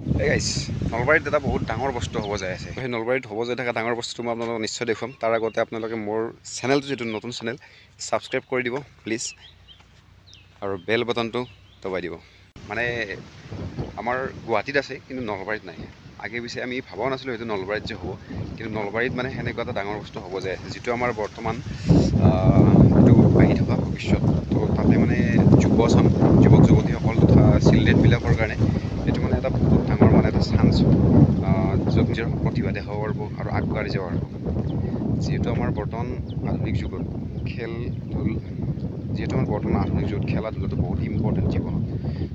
Hey guys, নলবাৰীত এটা বহুত ডাঙৰ বস্তু হ'ব যায় আছে। সেই নলবাৰীত হ'ব যায় থকা ডাঙৰ বস্তুটো মই আপোনালোকক নিশ্চয় দেখুৱাম। তাৰ আগতে আপোনালোকে মোৰ চেনেলটো যিটো নতুন চেনেল ছাবস্ক্ৰাইব কৰি দিব প্লিজ আৰু বেল বাটনটো দবাই দিব। মানে আমাৰ গুৱাহাটীত আছে কিন্তু নলবাৰীত নাই। আগে পিছে আমি ভাবাও নাছিলোঁ সেইটো নলবাৰীত যে হ'ব, কিন্তু নলবাৰীত মানে সেনেকুৱা এটা ডাঙৰ বস্তু হ'ব যায় আছে যিটো আমাৰ বৰ্তমান এইটো আহি থকা ভৱিষ্যত। তো তাতে মানে যুৱক যুৱতীসকল তথা চিলড্ৰেনবিলাকৰ কাৰণে এইটো মানে এটা বহুত ডাঙৰ মানে এটা চান্স, য'ত নিজৰ প্ৰতিভা দেখাব পাৰিব আৰু আগবাঢ়ি যাব পাৰিব। যিহেতু আমাৰ বৰ্তমান আধুনিক যুগত খেল ধূল যিহেতু আমাৰ বৰ্তমান আধুনিক যুগত খেলা ধূলাটো বহুত ইম্পৰ্টেণ্ট জীৱনত।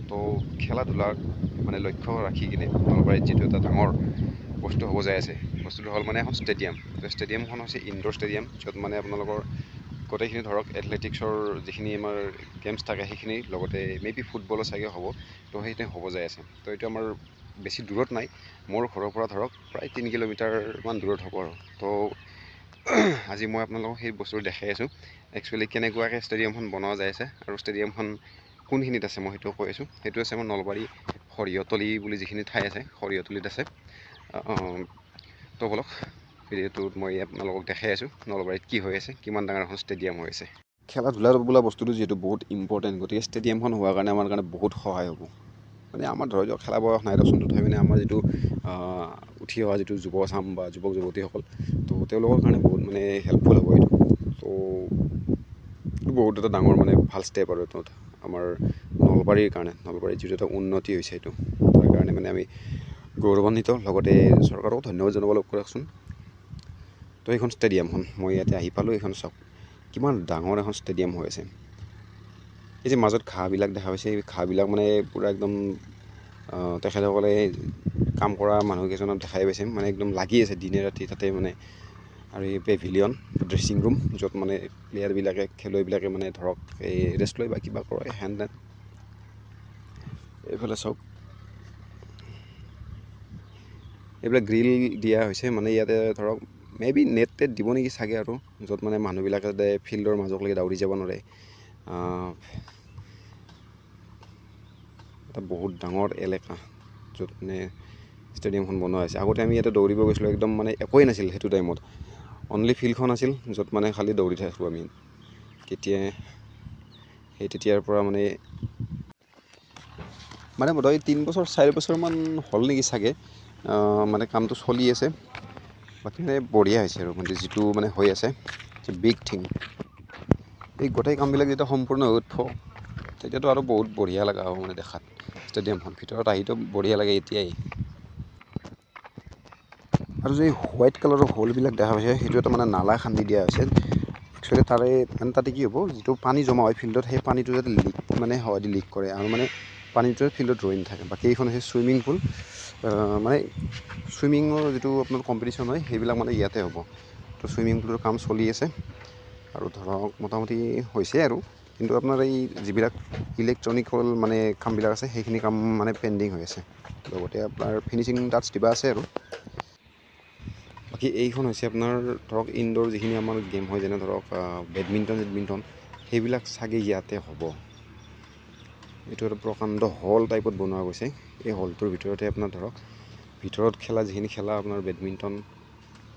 তো খেলা ধূলাক মানে লক্ষ্য ৰাখি কিনে নলবাৰীত যিটো এটা ডাঙৰ বস্তু হ'ব যায় আছে, বস্তুটো হ'ল মানে এখন ষ্টেডিয়াম। ষ্টেডিয়ামখন হৈছে ইনডোৰ ষ্টেডিয়াম, য'ত মানে আপোনালোকৰ গোটেইখিনি ধৰক এথলেটিক্সৰ যিখিনি আমাৰ গেমছ থাকে সেইখিনি লগতে মেবি ফুটবলো চাগে হ'ব। তো সেইখিনি হ'ব যায় আছে। তো এইটো আমাৰ বেছি দূৰত নাই, মোৰ ঘৰৰ পৰা ধৰক প্ৰায় 3 কিলোমিটাৰমান দূৰত হ'ব আৰু। তো আজি মই আপোনালোকক সেই বস্তুটো দেখাই আছোঁ একচুৱেলি কেনেকুৱাকৈ ষ্টেডিয়ামখন বনোৱা যায় আছে আৰু ষ্টেডিয়ামখন কোনখিনিত আছে মই সেইটো কৈ আছোঁ। সেইটো আছে আমাৰ নলবাৰী সৰিয়হতলী বুলি যিখিনি ঠাই আছে সৰিয়হতলীত আছে। তো বলক ভিডিঅ'টোত মই আপোনালোকক দেখাই আছোঁ নলবাৰীত কি হৈ আছে, কিমান ডাঙৰ এখন ষ্টেডিয়াম হৈ আছে। খেলা ধূলা বোলা বস্তুটো যিহেতু বহুত ইম্পৰ্টেণ্ট, গতিকে ষ্টেডিয়ামখন হোৱাৰ কাৰণে আমাৰ কাৰণে বহুত সহায় হ'ব। মানে আমাৰ ধৰি লওক খেলা বয়স নাই দেচোন, তথাপি মানে আমাৰ যিটো উঠি অহা যিটো যুৱচাম বা যুৱক যুৱতীসকল, তো তেওঁলোকৰ কাৰণে বহুত মানে হেল্পফুল হ'ব এইটো। তো বহুত এটা ডাঙৰ মানে ভাল ষ্টেপ আৰু এইটো আমাৰ নলবাৰীৰ কাৰণে, নলবাৰীৰ যিটো এটা উন্নতি হৈছে এইটো, তাৰ কাৰণে মানে আমি গৌৰৱান্বিত, লগতে চৰকাৰকো ধন্যবাদ জনাব লাগিব দিয়কচোন। তো এইখন ষ্টেডিয়ামখন মই ইয়াতে আহি পালোঁ, এইখন চাওক কিমান ডাঙৰ এখন ষ্টেডিয়াম হৈ আছে। এই যে মাজত ঘাঁহবিলাক দেখা পাইছে, এই ঘাঁহবিলাক মানে পূৰা একদম তেখেতসকলে কাম কৰা মানুহকেইজনক দেখাই পাইছে, মানে একদম লাগি আছে দিনে ৰাতি তাতে মানে। আৰু এই পেভিলিয়ন ড্ৰেছিং ৰুম, য'ত মানে প্লেয়াৰবিলাকে খেলুৱৈবিলাকে মানে ধৰক এই ৰেষ্ট লয় বা কিবা কৰে হেন দেন। এইফালে চাওক এইবিলাক গ্ৰিল দিয়া হৈছে, মানে ইয়াতে ধৰক মেবি নেট টেট দিব নেকি চাগে, আৰু য'ত মানে মানুহবিলাকে যাতে ফিল্ডৰ মাজলৈকে দাউৰি যাব নোৱাৰে। এটা বহুত ডাঙৰ এলেকা য'ত মানে ষ্টেডিয়ামখন বনোৱা হৈছে। আগতে আমি ইয়াতে দৌৰিব গৈছিলোঁ, একদম মানে একোৱেই নাছিল সেইটো টাইমত, অনলি ফিল্ডখন আছিল য'ত মানে খালি দৌৰি থাকোঁ আমি। তেতিয়াৰ পৰা মানে বোধহয় 3 বছৰ 4 বছৰমান হ'ল নেকি চাগে, মানে কামটো চলি আছে। বাকী মানে বঢ়িয়া হৈছে আৰু মানে যিটো মানে হৈ আছে বিগ থিং, এই গোটেই কামবিলাক যেতিয়া সম্পূৰ্ণ হৈ উঠিব তেতিয়াতো আৰু বহুত বঢ়িয়া লগা হ'ব মানে দেখাত। ষ্টেডিয়ামখন ভিতৰত আহিতো বঢ়িয়া লাগে এতিয়াই। আৰু যে হোৱাইট কালাৰৰ হোলবিলাক দেখা পাইছে, সেইটো এটা মানে নালা খান্দি দিয়া হৈছে একচুৱেলি। তাতে কি হ'ব, যিটো পানী জমা হয় ফিল্ডত, সেই পানীটো যাতে হাৱাদি লিক কৰে আৰু মানে পানীটোৱে ফিল্ডত ৰৈ নাথাকে। বাকী এইখন হৈছে চুইমিং পুল, মানে চুইমিঙৰ যিটো আপোনাৰ কম্পিটিশ্যন হয় সেইবিলাক মানে ইয়াতে হ'ব। তো চুইমিং পুলৰ কাম চলি আছে আৰু ধৰক মোটামুটি হৈছে আৰু, কিন্তু আপোনাৰ এই যিবিলাক ইলেক্ট্ৰনিকেল মানে কামবিলাক আছে সেইখিনি কাম মানে পেণ্ডিং হৈ আছে, লগতে আপোনাৰ ফিনিচিং টাচ দিবা আছে আৰু। বাকী এইখন হৈছে আপোনাৰ ধৰক ইনডোৰ যিখিনি আমাৰ গেম হয়, যেনে ধৰক বেডমিণ্টন সেইবিলাক চাগে ইয়াতে হ'ব। এইটো এটা প্ৰকাণ্ড হল টাইপত বনোৱা গৈছে। এই হলটোৰ ভিতৰতে আপোনাৰ ধৰক ভিতৰত খেলা যিখিনি খেলা আপোনাৰ বেডমিণ্টন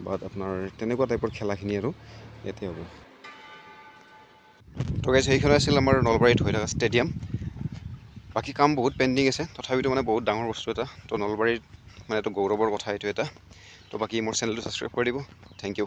বা আপোনাৰ তেনেকুৱা টাইপৰ খেলাখিনি আৰু ইয়াতে হ'ব। তো গাইছ, সেইখন আছিল আমাৰ নলবাৰীত হৈ থকা ষ্টেডিয়াম। বাকী কাম বহুত পেণ্ডিং আছে, তথাপিতো মানে বহুত ডাঙৰ বস্তু এটা। তো নলবাৰীত মানে এইটো গৌৰৱৰ কথা এইটো এটা। তো বাকী মোৰ চেনেলটো ছাবস্ক্ৰাইব কৰি দিব। Thank U.